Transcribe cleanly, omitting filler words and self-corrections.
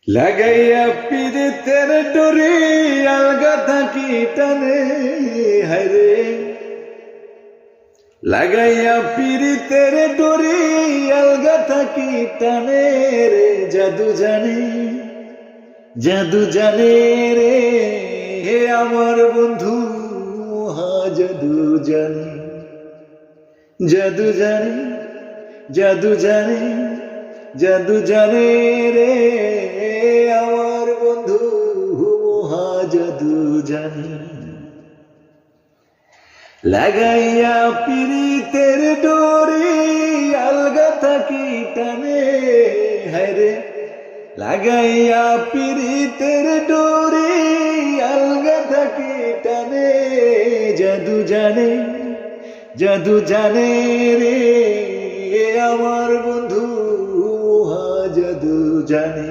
লাগাইয়া পীড়িতের ডোরে আলগা থাকি টানে হায়রে, লাগাইয়া পীড়িতের ডোরে আলগা থাকি টানে রে। জাদু জানে, জাদু জানে রে হে আমার বন্ধু, মহা জাদু জানে, জাদু জানে, জাদু জানে, জাদু জানে রে আমার বন্ধু, মহা জাদু জানে। লাগাইয়া পীড়িতের ডোরে আলগা থাকি টানে হায়রে, লাগাইয়া পীড়িতের ডোরে আলগা থাকি টানে। জাদু জানে, জাদু জানে রে আমার বন্ধু, মহা জাদু জানে।